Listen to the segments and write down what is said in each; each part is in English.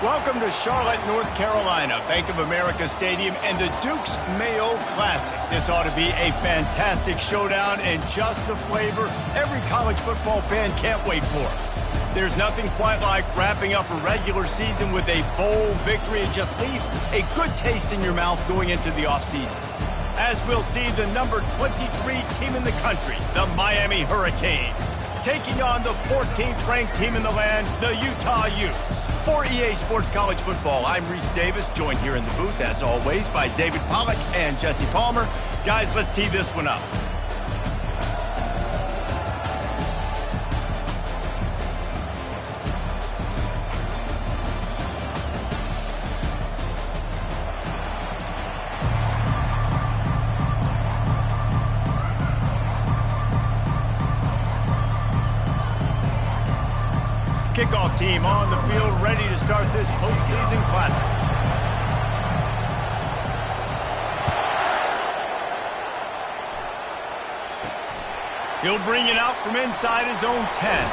Welcome to Charlotte, North Carolina, Bank of America Stadium, and the Duke's Mayo Classic. This ought to be a fantastic showdown and just the flavor every college football fan can't wait for. There's nothing quite like wrapping up a regular season with a bowl victory. It just leaves a good taste in your mouth going into the offseason. As we'll see, the number 23 team in the country, the Miami Hurricanes, taking on the 14th ranked team in the land, the Utah Utes. For EA Sports College Football, I'm Reese Davis, joined here in the booth, as always, by David Pollack and Jesse Palmer. Guys, let's tee this one up. Kickoff team on the field, ready to start this postseason classic. He'll bring it out from inside his own 10.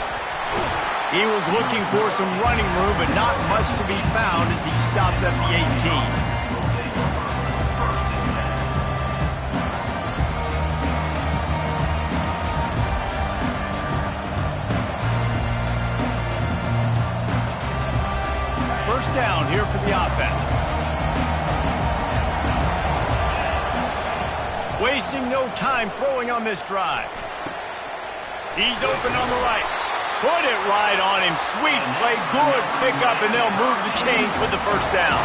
He was looking for some running room, but not much to be found as he stopped at the 18. Down here for the offense. Wasting no time throwing on this drive. He's open on the right. Put it right on him. Sweet play. Good pickup, and they'll move the chains with the first down.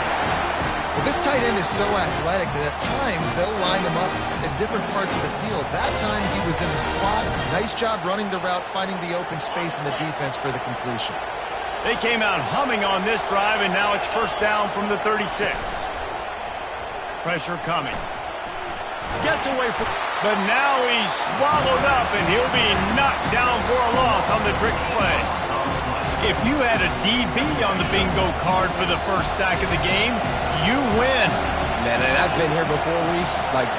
Well, this tight end is so athletic that at times they'll line him up in different parts of the field. That time he was in the slot. Nice job running the route, finding the open space in the defense for the completion. They came out humming on this drive, and now it's first down from the 36. Pressure coming. Gets away from... But now he's swallowed up, and he'll be knocked down for a loss on the trick play. If you had a DB on the bingo card for the first sack of the game, you win. Man, and I've been here before, Reese. Like,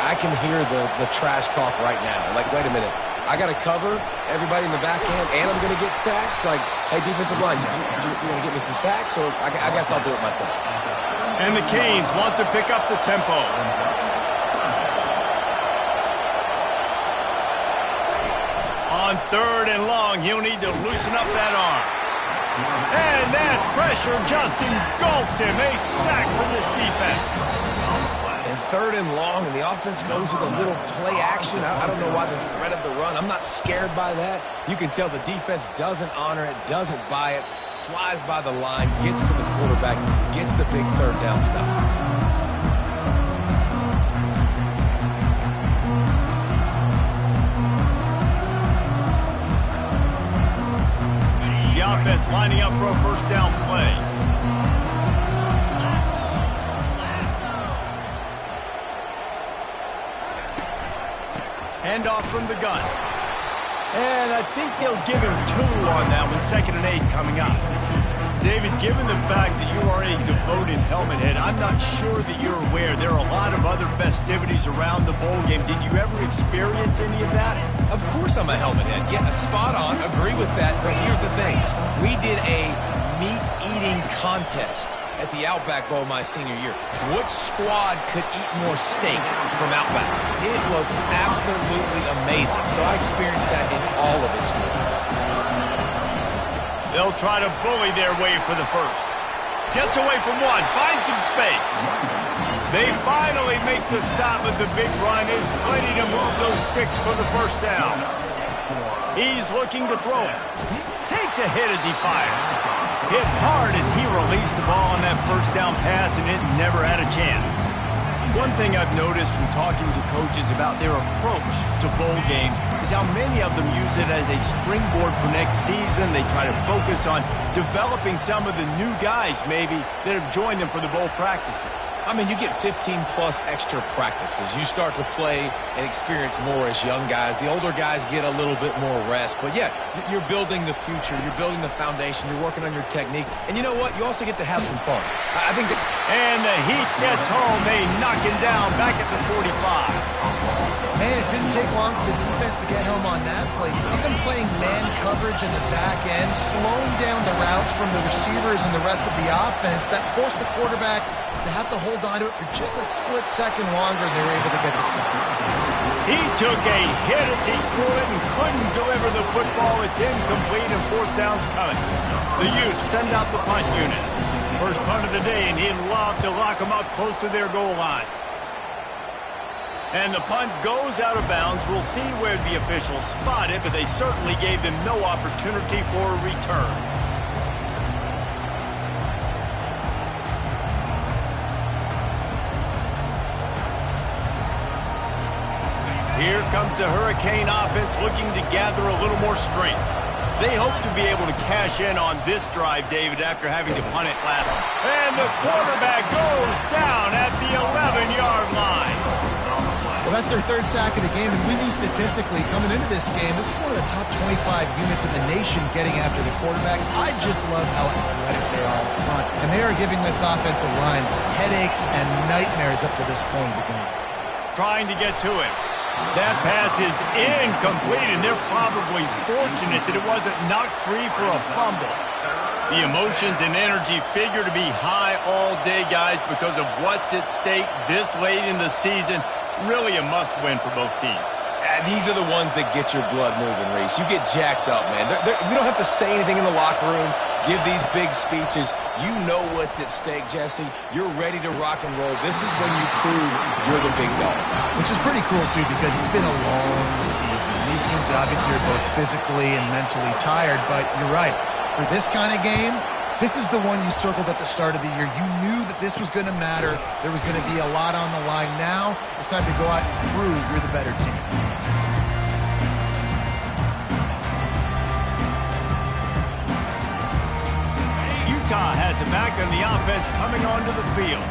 I can hear the trash talk right now. Like, wait a minute. I got to cover everybody in the back end, and I'm going to get sacks. Like, hey, defensive line, you want to get me some sacks? Or I guess I'll do it myself. And the Canes want to pick up the tempo. On third and long, he'll need to loosen up that arm. And that pressure just engulfed him. A sack from this defense. And third and long, and the offense goes with a little play action. I don't know why the threat of the run. I'm not scared by that. You can tell the defense doesn't honor it, doesn't buy it, flies by the line, gets to the quarterback, gets the big third down stop. The offense lining up for a first down play. Handoff from the gun. And I think they'll give him 2 on that one, 2nd and 8 coming up. David, given the fact that you are a devoted helmet head, I'm not sure that you're aware there are a lot of other festivities around the bowl game. Did you ever experience any of that? Of course I'm a helmet head. Yeah, spot on. Agree with that. But here's the thing. We did a meat-eating contest at the Outback Bowl my senior year. Which squad could eat more steak from Outback? It was absolutely amazing. So I experienced that in all of its glory. They'll try to bully their way for the first. Gets away from one, finds some space. They finally make the stop, but the big run is plenty to move those sticks for the first down. He's looking to throw it. Takes a hit as he fires. Hit hard as he released the ball on that first down pass, and it never had a chance. One thing I've noticed from talking to coaches about their approach to bowl games is how many of them use it as a springboard for next season. They try to focus on developing some of the new guys, maybe, that have joined them for the bowl practices. I mean, you get 15-plus extra practices. You start to play and experience more as young guys. The older guys get a little bit more rest. But, yeah, you're building the future. You're building the foundation. You're working on your technique. And you know what? You also get to have some fun. I think that... And the Heat gets home. They knock him down back at the 45. Man, it it didn't take long for the defense to get home on that play. You see them playing man coverage in the back end, slowing down the routes from the receivers and the rest of the offense. That forced the quarterback to have to hold on to it for just a split second longer, and they were able to get the sack. He took a hit as he threw it and couldn't deliver the football. It's incomplete and fourth down's coming. The Utes send out the punt unit. First punt of the day, and he'd love to lock them up close to their goal line. And the punt goes out of bounds. We'll see where the officials spot it, but they certainly gave them no opportunity for a return. Here comes the Hurricane offense looking to gather a little more strength. They hope to be able to cash in on this drive, David, after having to punt it last. And the quarterback goes down at the 11-yard line. Well, that's their third sack of the game, and we knew statistically coming into this game, this is one of the top 25 units in the nation getting after the quarterback. I just love how athletic they are up front, and they are giving this offensive line headaches and nightmares up to this point of the game. Trying to get to it. That pass is incomplete, and they're probably fortunate that it wasn't knocked free for a fumble. The emotions and energy figure to be high all day, guys, because of what's at stake this late in the season. Really a must-win for both teams. These are the ones that get your blood moving, Reese. You get jacked up, man. We don't have to say anything in the locker room, give these big speeches. You know what's at stake, Jesse. You're ready to rock and roll. This is when you prove you're the big dog. Which is pretty cool, too, because it's been a long season. These teams obviously are both physically and mentally tired, but you're right. For this kind of game, this is the one you circled at the start of the year. You knew that this was going to matter. There was going to be a lot on the line. Now it's time to go out and prove you're the better team. Utah has it back, and the offense coming onto the field.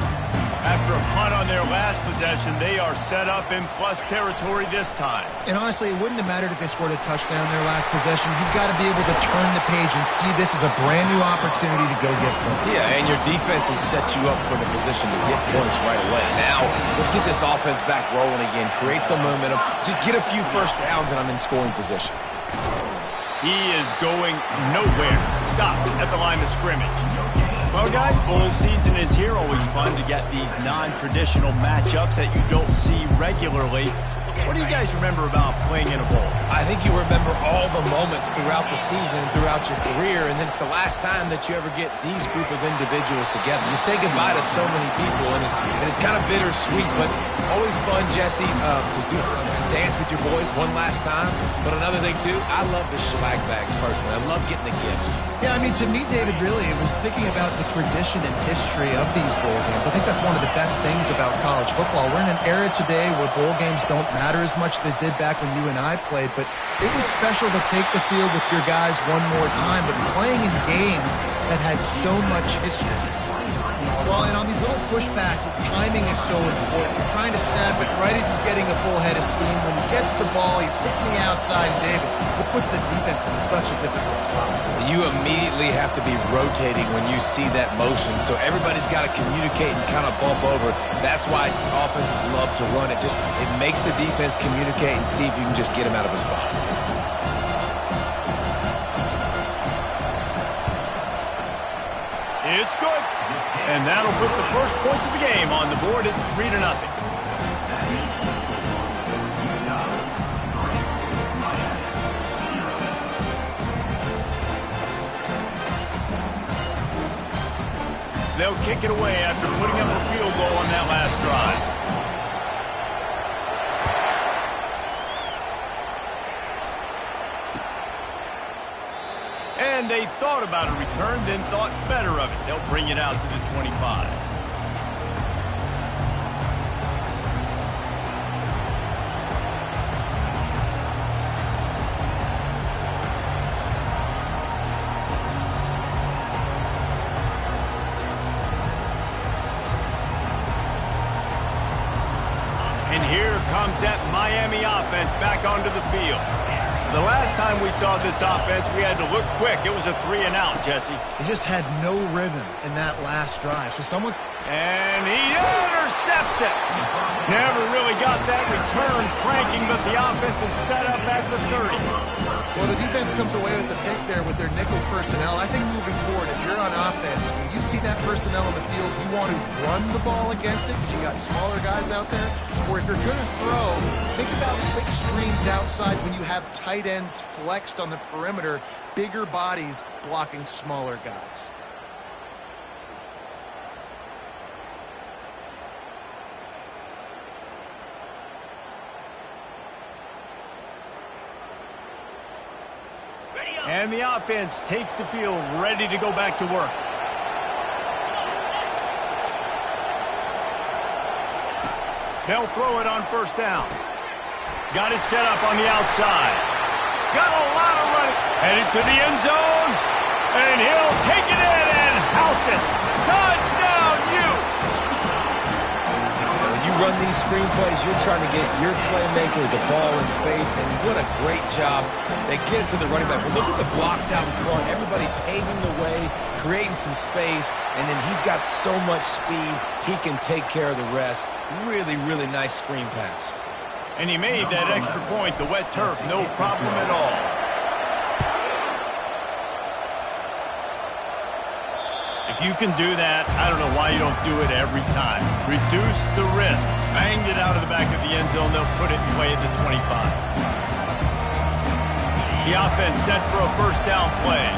After a punt on their last possession, they are set up in plus territory this time. And honestly, it wouldn't have mattered if they scored a touchdown their last possession. You've got to be able to turn the page and see this as a brand new opportunity to go get points. Yeah, and your defense has set you up for the position to get points right away. Now, let's get this offense back rolling again, create some momentum, just get a few first downs, and I'm in scoring position. He is going nowhere. Stop at the line of scrimmage. Well, guys, bowl season is here. Always fun to get these non-traditional matchups that you don't see regularly. What do you guys remember about playing in a bowl? I think you remember all the moments throughout the season and throughout your career, and then it's the last time that you ever get these group of individuals together. You say goodbye to so many people, and it's kind of bittersweet, but always fun, Jesse, to dance with your boys one last time. But another thing, too, I love the swag bags personally. I love getting the gifts. Yeah, I mean, to me, David, really, it was thinking about the tradition and history of these bowl games. I think that's one of the best things about college football. We're in an era today where bowl games don't matter as much as they did back when you and I played, but it was special to take the field with your guys one more time, but playing in games that had so much history. Well, and on these little push passes, timing is so important. You're trying to snap it right as he's getting a full head of steam. When he gets the ball, he's hitting the outside, David. It puts the defense in such a difficult spot. You immediately have to be rotating when you see that motion, so everybody's got to communicate and kind of bump over. That's why offenses love to run it. It makes the defense communicate and see if you can just get him out of a spot. It's good. And that'll put the first points of the game on the board. It's 3-0. They'll kick it away after putting up a field goal on that last drive. And they thought about a return, then thought better of it. They'll bring it out to the 25. And here comes that Miami offense back onto the field. The last time we saw this offense, we had to look quick. It was a 3-and-out, Jesse. They just had no rhythm in that last drive. So And he intercepts it. Never really got that return cranking, but the offense is set up at the 30. Well, the defense comes away with the pick there with their nickel personnel. I think moving forward, if you're on offense, when you see that personnel on the field, you want to run the ball against it because you got smaller guys out there. Or if you're going to throw, think about quick screens outside when you have tight ends flexed on the perimeter, bigger bodies blocking smaller guys. And the offense takes the field, ready to go back to work. They'll throw it on first down. Got it set up on the outside. Got a lot of running. Headed to the end zone. And he'll take it in and house it. Touchdown, Utes! When you run these screenplays, you're trying to get your playmaker the ball in space, and what a great job. They get it to the running back. But look at the blocks out in front. Everybody paving the way, creating some space, and then he's got so much speed, he can take care of the rest. Really, really nice screen pass. And he made that extra point, the wet turf, no problem at all. If you can do that, I don't know why you don't do it every time. Reduce the risk. Banged it out of the back of the end zone. They'll put it in play at the 25. The offense set for a first down play.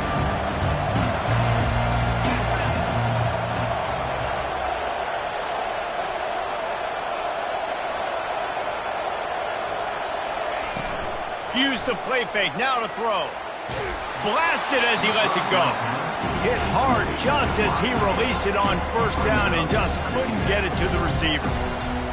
Use the play fake, now to throw. Blasted as he lets it go. Hit hard just as he released it on first down and just couldn't get it to the receiver.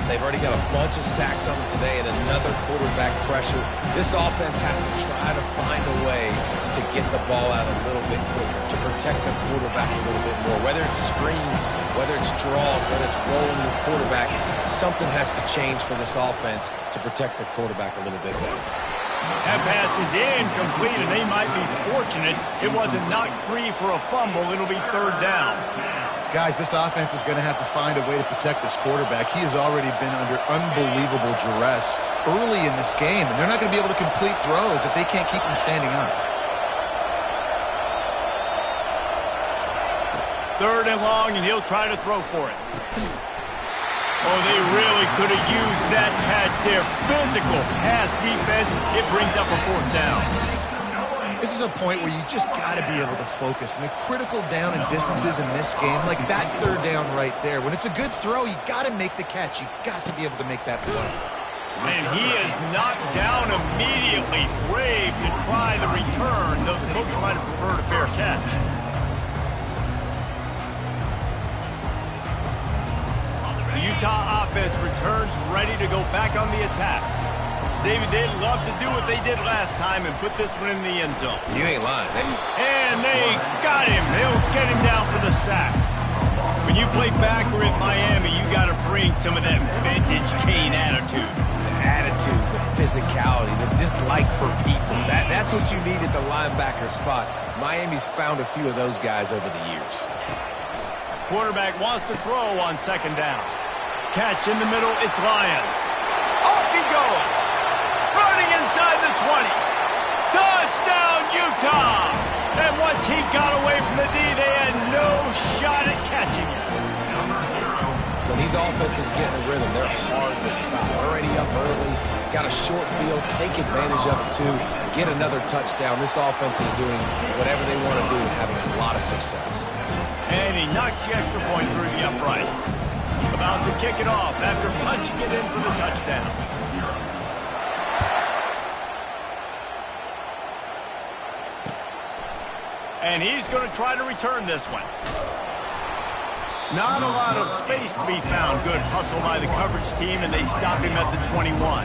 They've already got a bunch of sacks on them today and another quarterback pressure. This offense has to try to find a way to get the ball out a little bit quicker, to protect the quarterback a little bit more. Whether it's screens, whether it's draws, whether it's rolling your quarterback, something has to change for this offense to protect the quarterback a little bit better. That pass is incomplete, and they might be fortunate it wasn't knocked free for a fumble. It'll be third down. Guys, this offense is going to have to find a way to protect this quarterback. He has already been under unbelievable duress early in this game, and they're not going to be able to complete throws if they can't keep him standing up. Third and long, and he'll try to throw for it. Oh, they really could have used that catch there. Physical pass defense. It brings up a fourth down. This is a point where you just got to be able to focus. And the critical down and distances in this game, like that third down right there. When it's a good throw, you got to make the catch. You got to be able to make that play. And he is knocked down immediately. Brave to try the return. The coach might have preferred a fair catch. The Utah offense returns ready to go back on the attack. David, they'd love to do what they did last time and put this one in the end zone. You ain't lying. And they got him. They'll get him down for the sack. When you play backer at Miami, you got to bring some of that vintage Kane attitude. The attitude, the physicality, the dislike for people. That's what you need at the linebacker spot. Miami's found a few of those guys over the years. Quarterback wants to throw on second down. Catch in the middle, it's Lyons. Off he goes. Running inside the 20. Touchdown, Utah! And once he got away from the D, they had no shot at catching him. When these offenses get in a rhythm, they're hard to stop. Already up early, got a short field, take advantage of it too, get another touchdown. This offense is doing whatever they want to do and having a lot of success. And he knocks the extra point through the uprights. About to kick it off after punching it in for the touchdown. And he's going to try to return this one. Not a lot of space to be found. Good hustle by the coverage team, and they stop him at the 21.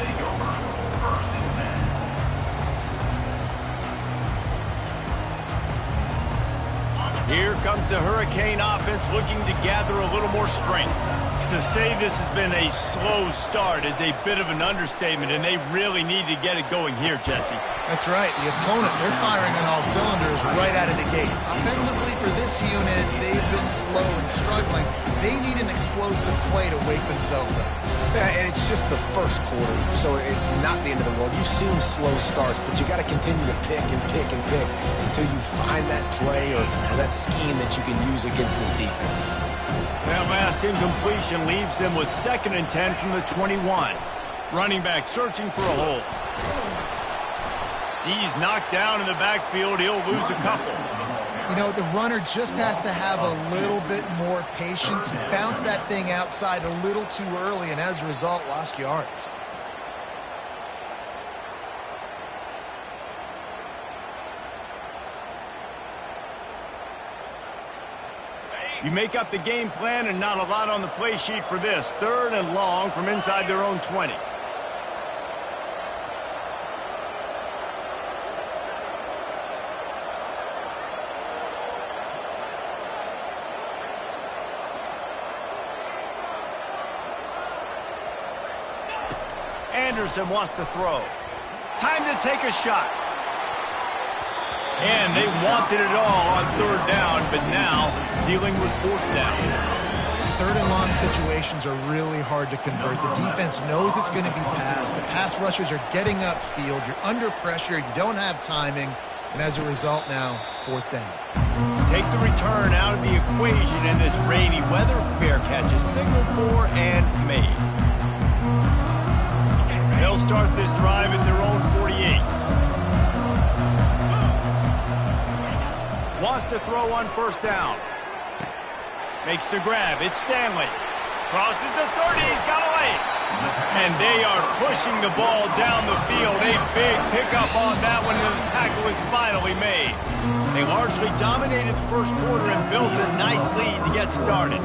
Here comes the Hurricane offense looking to gather a little more strength. To say this has been a slow start is a bit of an understatement, and they really need to get it going here, Jesse. That's right. The opponent, they're firing on all cylinders right out of the gate. Offensively, for this unit, they've been slow and struggling. They need an explosive play to wake themselves up. Yeah, and it's just the first quarter, so it's not the end of the world. You've seen slow starts, but you got to continue to pick and pick and pick until you find that play or that scheme that you can use against this defense. That last incompletion leaves them with 2nd and 10 from the 21. Running back searching for a hole. He's knocked down in the backfield. He'll lose a couple. You know, the runner just has to have a little bit more patience. Bounce that thing outside a little too early, and as a result, lost yards. You make up the game plan and not a lot on the play sheet for this. 3rd and long from inside their own 20. Anderson wants to throw. Time to take a shot. And they wanted it all on 3rd down, but now dealing with 4th down. 3rd and long situations are really hard to convert. The defense knows it's going to be passed. The pass rushers are getting upfield. You're under pressure. You don't have timing. And as a result now, 4th down. Take the return out of the equation in this rainy weather. Fair catch is signaled for and made. They'll start this drive at their own 48. Wants to throw on 1st down. Makes the grab. It's Stanley. Crosses the 30. He's got a lane. And they are pushing the ball down the field. A big pickup on that one, and the tackle is finally made. They largely dominated the 1st quarter and built a nice lead to get started.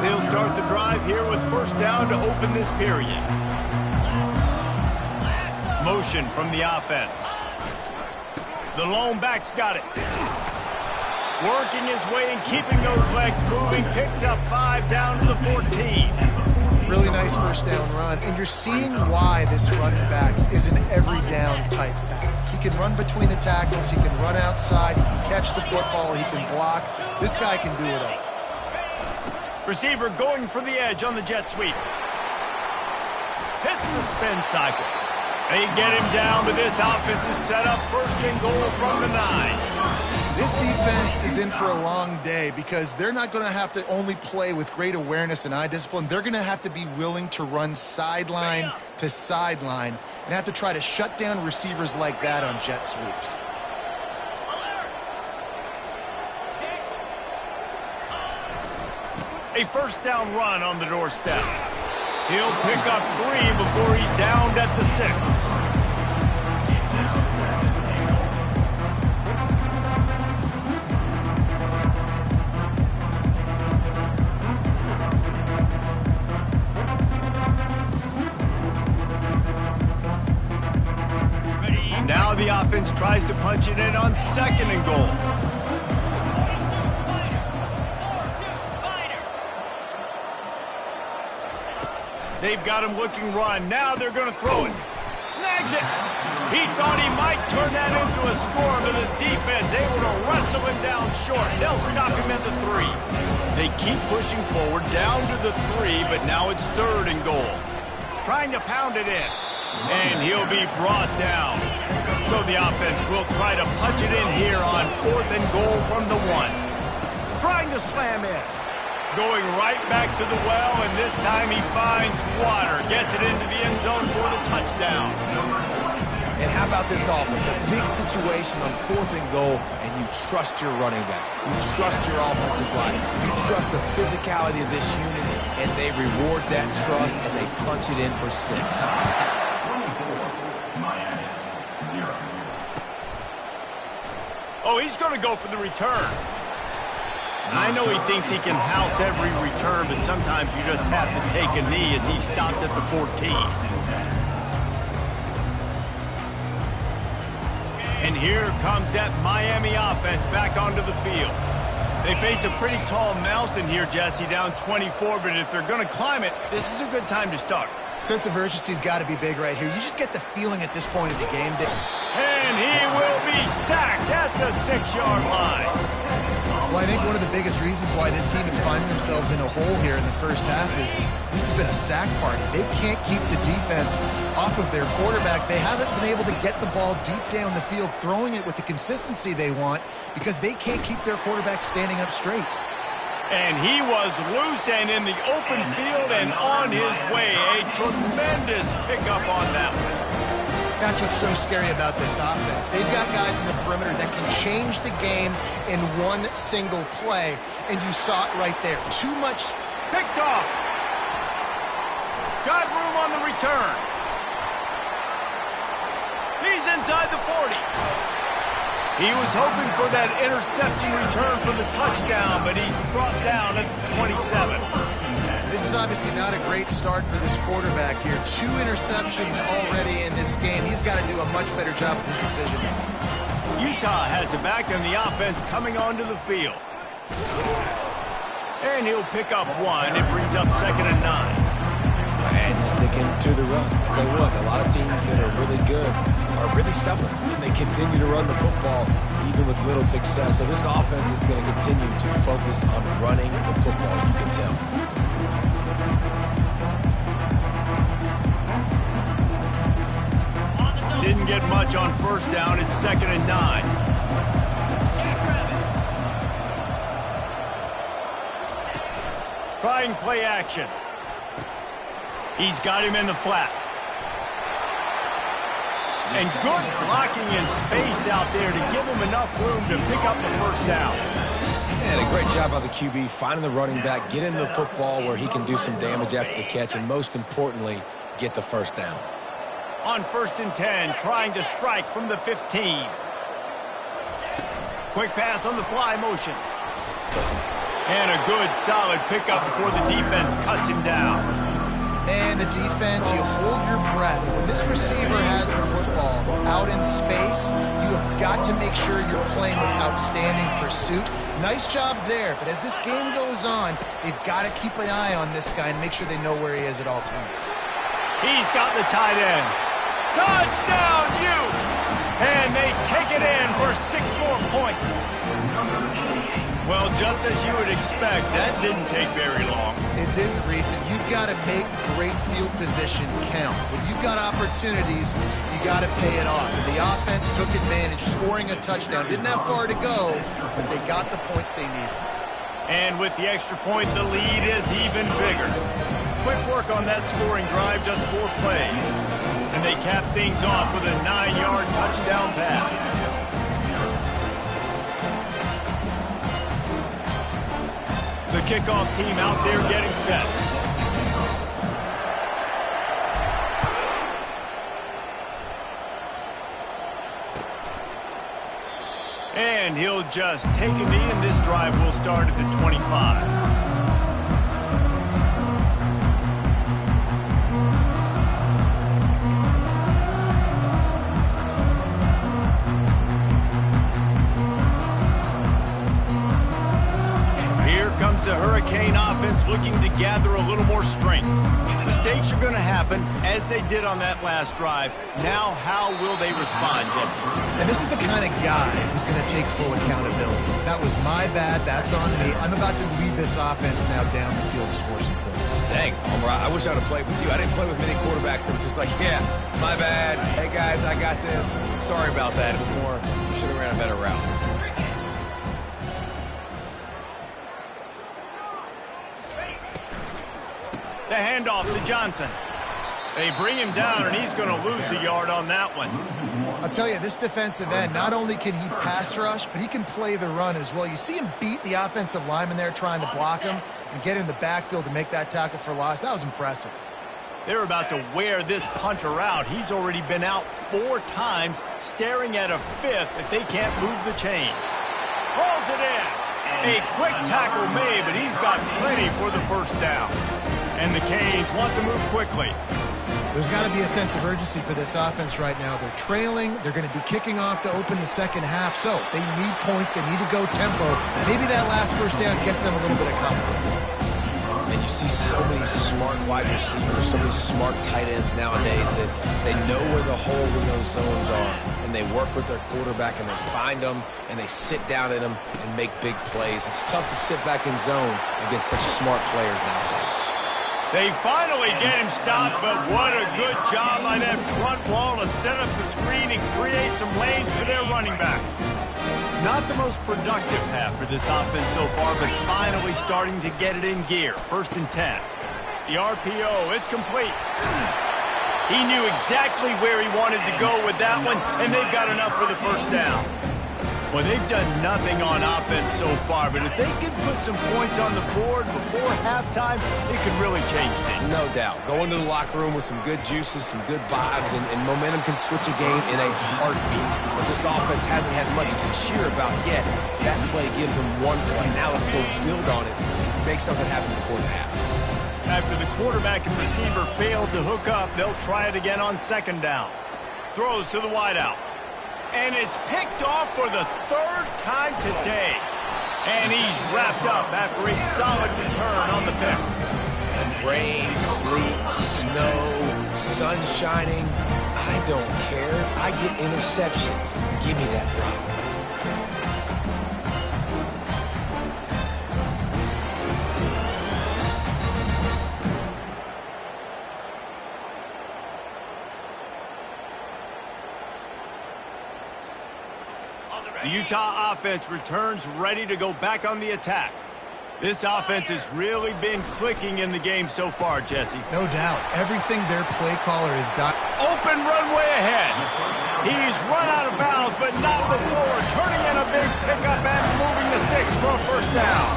They'll start the drive here with 1st down to open this period. Motion from the offense. The lone back's got it. Working his way and keeping those legs moving. Picks up 5 down to the 14. Really nice 1st down run. And you're seeing why this running back is an every down type back. He can run between the tackles. He can run outside. He can catch the football. He can block. This guy can do it all. Receiver going for the edge on the jet sweep. Hits the spin cycle. They get him down, but this offense is set up 1st and goal from the 9. This defense is in for a long day because they're not going to have to only play with great awareness and eye discipline. They're going to have to be willing to run sideline to sideline and have to try to shut down receivers like that on jet sweeps. A 1st down run on the doorstep. He'll pick up 3 before he's downed at the 6. Now the offense tries to punch it in on 2nd and goal. They've got him looking run. Now they're going to throw it. Snags it. He thought he might turn that into a score, but the defense able to wrestle him down short. They'll stop him at the 3. They keep pushing forward down to the 3, but now it's 3rd and goal. Trying to pound it in. And he'll be brought down. So the offense will try to punch it in here on 4th and goal from the 1. Trying to slam in. Going right back to the well, and this time he finds water. Gets it into the end zone for the touchdown. And how about this offense? A big situation on 4th and goal, and you trust your running back. You trust your offensive line. You trust the physicality of this unit, and they reward that trust, and they punch it in for 6. Oh, he's going to go for the return. I know he thinks he can house every return, but sometimes you just have to take a knee as he stopped at the 14. And here comes that Miami offense back onto the field. They face a pretty tall mountain here, Jesse, down 24, but if they're going to climb it, this is a good time to start. Sense of urgency's got to be big right here. You just get the feeling at this point of the game that... And he will be sacked at the 6-yard line. Well, I think one of the biggest reasons why this team is finding themselves in a hole here in the first half is this has been a sack party. They can't keep the defense off of their quarterback. They haven't been able to get the ball deep down the field, throwing it with the consistency they want because they can't keep their quarterback standing up straight. And he was loose and in the open field and on his way. A tremendous pickup on that one. That's what's so scary about this offense. They've got guys in the perimeter that can change the game in one single play, and you saw it right there. Too much. Picked off. Got room on the return. He's inside the 40. He was hoping for that interception return for the touchdown, but he's brought down at the 27. This is obviously not a great start for this quarterback here. 2 interceptions already in this game. He's got to do a much better job with his decision. Utah has it back and the offense coming onto the field. And he'll pick up 1. It brings up 2nd and 9. And sticking to the run. I'll tell you what, a lot of teams that are really good are really stubborn, and they continue to run the football even with little success. So this offense is going to continue to focus on running the football, you can tell. Didn't get much on first down. It's 2nd and 9. Trying play action. He's got him in the flat. And good blocking in space out there to give him enough room to pick up the first down. And a great job by the QB finding the running back, getting the football where he can do some damage after the catch, and most importantly, get the first down. On 1st and 10, trying to strike from the 15. Quick pass on the fly motion. And a good, solid pickup before the defense cuts him down. And the defense, you hold your breath. When this receiver has the football out in space, you have got to make sure you're playing with outstanding pursuit. Nice job there, but as this game goes on, they've got to keep an eye on this guy and make sure they know where he is at all times. He's got the tight end. Touchdown, Utes! And they take it in for 6 more points. Well, just as you would expect, that didn't take very long. It didn't, Reese, and you've got to make great field position count. When you've got opportunities, you got to pay it off. And the offense took advantage, scoring a touchdown. Didn't have far to go, but they got the points they needed. And with the extra point, the lead is even bigger. Quick work on that scoring drive, just 4 plays. And they cap things off with a 9-yard touchdown pass. The kickoff team out there getting set. And he'll just take a knee, and this drive will start at the 25. The Hurricane offense looking to gather a little more strength. Mistakes are going to happen, as they did on that last drive. Now, how will they respond, Jesse? And this is the kind of guy who's going to take full accountability. That was my bad. That's on me. I'm about to lead this offense now down the field to score some points. Dang, Homer, I wish I would have played with you. I didn't play with many quarterbacks that were just like, yeah, my bad. Hey, guys, I got this. Sorry about that. It was more, you should have ran a better route. The handoff to Johnson. They bring him down, and he's going to lose a yard on that one. I'll tell you, this defensive end, not only can he pass rush, but he can play the run as well. You see him beat the offensive lineman there trying to block him and get in the backfield to make that tackle for loss. That was impressive. They're about to wear this punter out. He's already been out 4 times, staring at a 5th if they can't move the chains. Hauls it in. A quick tackle made, but he's got plenty for the first down. And the Canes want to move quickly. There's got to be a sense of urgency for this offense right now. They're trailing. They're going to be kicking off to open the second half. So they need points. They need to go tempo. Maybe that last first down gets them a little bit of confidence. And you see so many smart wide receivers, so many smart tight ends nowadays that they know where the holes in those zones are. And they work with their quarterback and they find them and they sit down in them and make big plays. It's tough to sit back in zone against such smart players nowadays. They finally get him stopped, but what a good job by that front wall to set up the screen and create some lanes for their running back. Not the most productive half for this offense so far, but finally starting to get it in gear. 1st and 10. The RPO, it's complete. He knew exactly where he wanted to go with that one, and they've got enough for the first down. Well, they've done nothing on offense so far, but if they can put some points on the board before halftime, it could really change things. No doubt. Go into the locker room with some good juices, some good vibes, and momentum can switch a game in a heartbeat. But this offense hasn't had much to cheer about yet. That play gives them one play. Now let's go build on it and make something happen before the half. After the quarterback and receiver failed to hook up, they'll try it again on 2nd down. Throws to the wideout. And it's picked off for the 3rd time today. And he's wrapped up after a solid return on the pick. Rain, sleet, snow, sun shining, I don't care. I get interceptions. Give me that rock. The Utah offense returns ready to go back on the attack. This offense has really been clicking in the game so far, Jesse. No doubt. Everything their play caller has done. Open runway ahead. He's run out of bounds, but not before turning in a big pickup and moving the sticks for a 1st down.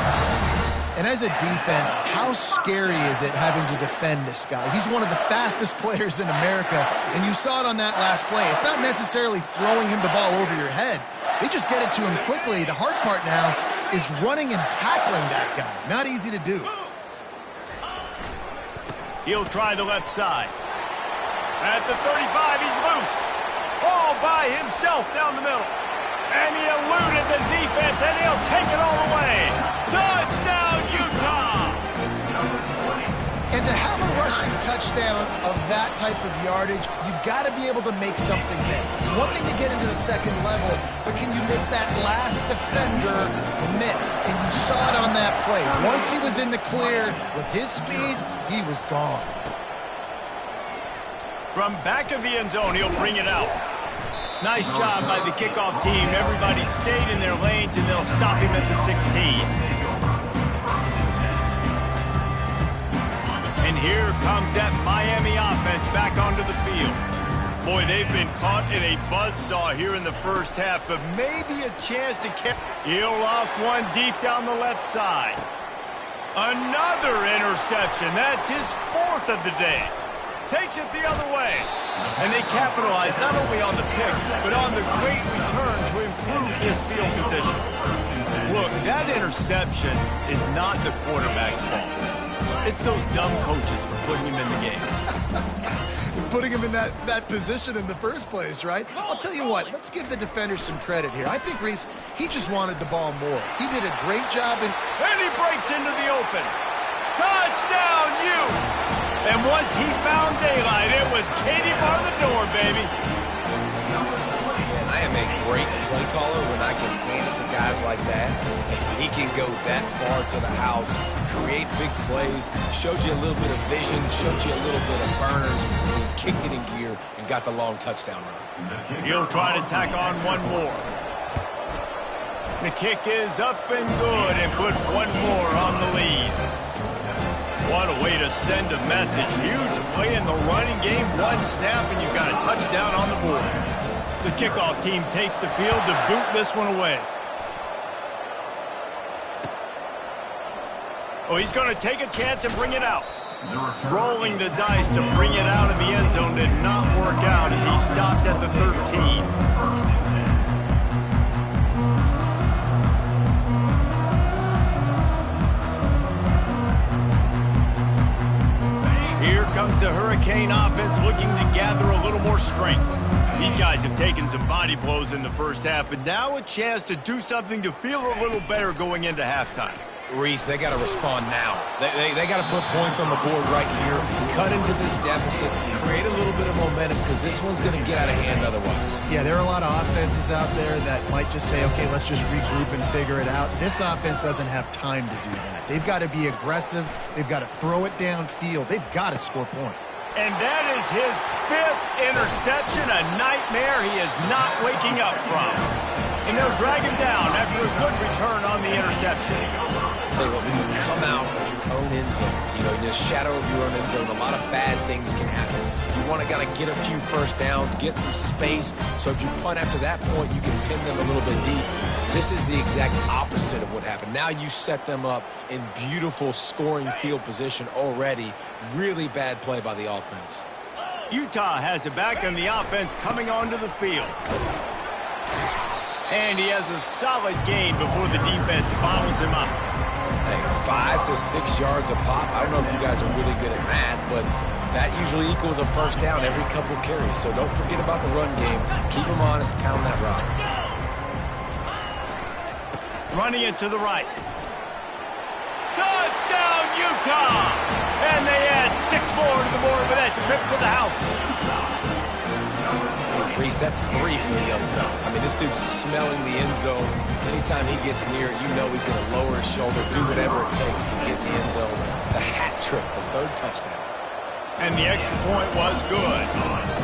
And as a defense, how scary is it having to defend this guy? He's one of the fastest players in America, and you saw it on that last play. It's not necessarily throwing him the ball over your head. They just get it to him quickly. The hard part now is running and tackling that guy. Not easy to do. He'll try the left side. At the 35, he's loose. All by himself down the middle. And he eluded the defense, and he'll take it all the way. Touchdown, Utah! And to have a rushing touchdown of that type of yardage, you've got to be able to make something miss. It's one thing to get into the 2nd level, but can you make that last defender miss? And you saw it on that play. Once he was in the clear, with his speed, he was gone. From back of the end zone, he'll bring it out. Nice job by the kickoff team. Everybody stayed in their lanes, and they'll stop him at the 16. And here comes that Miami offense back onto the field. Boy, they've been caught in a buzzsaw here in the first half, but maybe a chance to catch. He'll loft one deep down the left side. Another interception. That's his 4th of the day. Takes it the other way. And they capitalize not only on the pick, but on the great return to improve his field position. Look, that interception is not the quarterback's fault. It's those dumb coaches for putting him in the game. Putting him in that position in the first place, right? I'll tell you what, let's give the defenders some credit here. I think, Reese, he just wanted the ball more. He did a great job. And he breaks into the open. Touchdown, Utes! And once he found daylight, it was Katie bar the door, baby. Man, I am a great play caller when I can hand it to guys like that. And he can go that far to the house, create big plays, showed you a little bit of vision, showed you a little bit of burners, and he kicked it in gear and got the long touchdown run. He'll try to tack on one more. The kick is up and good and put one more on the lead. What a way to send a message. Huge play in the running game. One snap and you've got a touchdown on the board. The kickoff team takes the field to boot this one away. Oh, he's going to take a chance and bring it out. Rolling the dice to bring it out of the end zone did not work out as he stopped at the 13. Here comes the Hurricane offense looking to gather a little more strength. These guys have taken some body blows in the first half, but now a chance to do something to feel a little better going into halftime. Reese, they got to respond now. They got to put points on the board right here, cut into this deficit, create a little bit of momentum, because this one's going to get out of hand otherwise. Yeah, there are a lot of offenses out there that might just say, okay, let's just regroup and figure it out. This offense doesn't have time to do that. They've got to be aggressive. They've got to throw it downfield. They've got to score points. And that is his 5th interception, a nightmare he is not waking up from. And they'll drag him down after a good return on the interception. Tell you what, when you come out of your own end zone, in the shadow of your own end zone, a lot of bad things can happen. You want to kind of get a few first downs, get some space, so if you punt after that point, you can pin them a little bit deep. This is the exact opposite of what happened. Now you set them up in beautiful scoring field position already. Really bad play by the offense. Utah has it back, and the offense coming onto the field. And he has a solid gain before the defense bottles him up. Hey, 5 to 6 yards a pop. I don't know if you guys are really good at math, but that usually equals a first down every couple carries. So don't forget about the run game. Keep them honest, pound that rock. Running it to the right. Touchdown, Utah! And they add 6 more to the board with that trip to the house. Reese, that's 3 for the young fella. I mean, this dude's smelling the end zone. Anytime he gets near it, you know he's going to lower his shoulder, do whatever it takes to get in the end zone. The hat trick, the 3rd touchdown. And the extra point was good.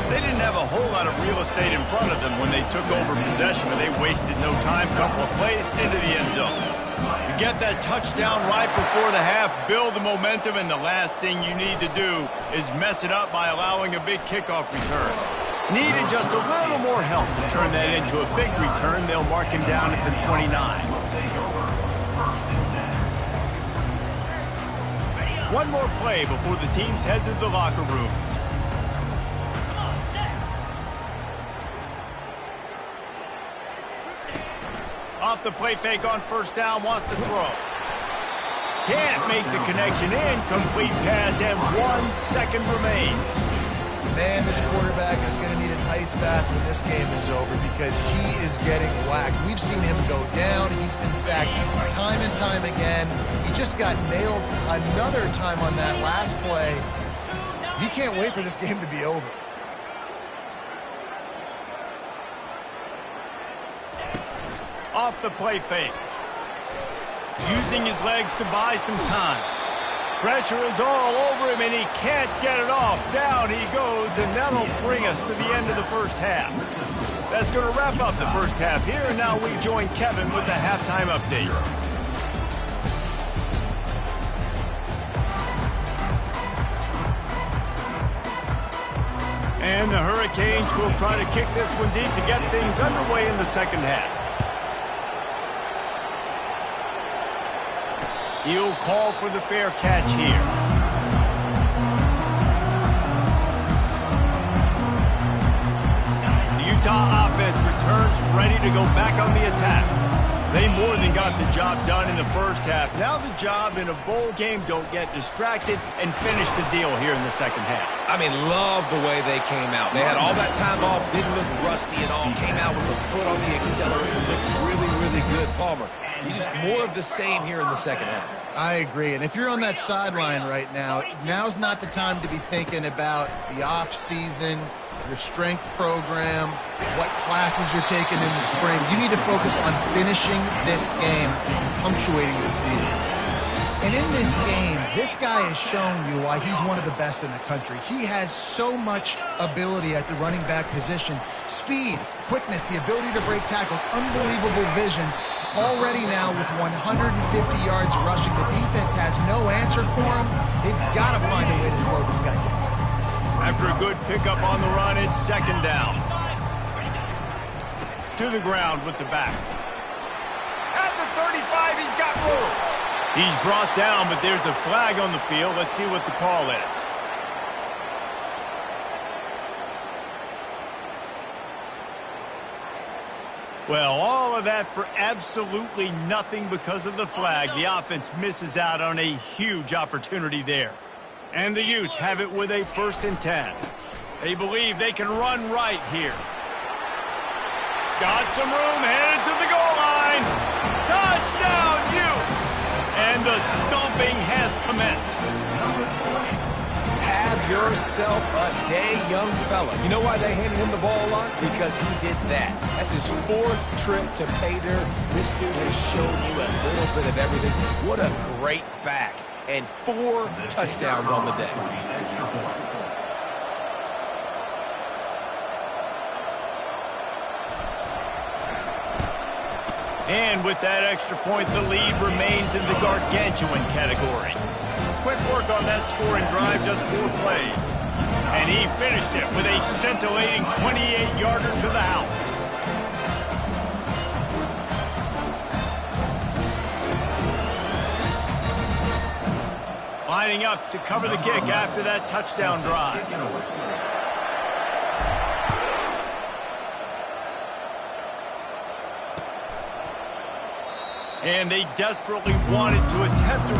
They didn't have a whole lot of real estate in front of them when they took over possession, but they wasted no time. Couple of plays into the end zone. You get that touchdown right before the half, build the momentum, and the last thing you need to do is mess it up by allowing a big kickoff return. Needed just a little more help to turn that into a big return. They'll mark him down at the 29. One more play before the teams head to the locker rooms. Off the play fake on first down, wants to throw. Can't make the connection. Incomplete pass, and 1 second remains. Man, this quarterback is going to need an ice bath when this game is over because he is getting whacked. We've seen him go down. He's been sacked time and time again. He just got nailed another time on that last play. He can't wait for this game to be over. Off the play fake. Using his legs to buy some time. Pressure is all over him, and he can't get it off. Down he goes, and that'll bring us to the end of the first half. That's going to wrap up the first half here, and now we join Kevin with the halftime update. And the Hurricanes will try to kick this one deep to get things underway in the second half. He'll call for the fair catch here. The Utah offense returns ready to go back on the attack. They more than got the job done in the first half. Now the job in a bowl game, don't get distracted and finish the deal here in the second half. I mean, love the way they came out. They had all that time off, didn't look rusty at all, came out with the foot on the accelerator, looked really, really good. Palmer, he's just more of the same here in the second half. I agree, and if you're on that sideline right now, now's not the time to be thinking about the off-season, your strength program, what classes you're taking in the spring. You need to focus on finishing this game and punctuating the season. And in this game, this guy has shown you why he's one of the best in the country. He has so much ability at the running back position. Speed, quickness, the ability to break tackles, unbelievable vision. Already now with 150 yards rushing, the defense has no answer for him. They've got to find a way to slow this guy down. After a good pickup on the run, it's second down. To the ground with the back. At the 35, he's got room. He's brought down, but there's a flag on the field. Let's see what the call is. Well, all of that for absolutely nothing because of the flag. The offense misses out on a huge opportunity there. And the Utes have it with a 1st and 10. They believe they can run right here. Got some room, headed to the goal line. Touchdown, Utes! And the stomping has commenced. Have yourself a day, young fella. You know why they handed him the ball a lot? Because he did that. That's his 4th trip to pay dirt. This dude has shown you a little bit of everything. What a great back. And 4 touchdowns on the day. And with that extra point, the lead remains in the gargantuan category. Quick work on that scoring drive, just 4 plays. And he finished it with a scintillating 28-yarder to the house. Lining up to cover the kick after that touchdown drive. And they desperately wanted to attempt to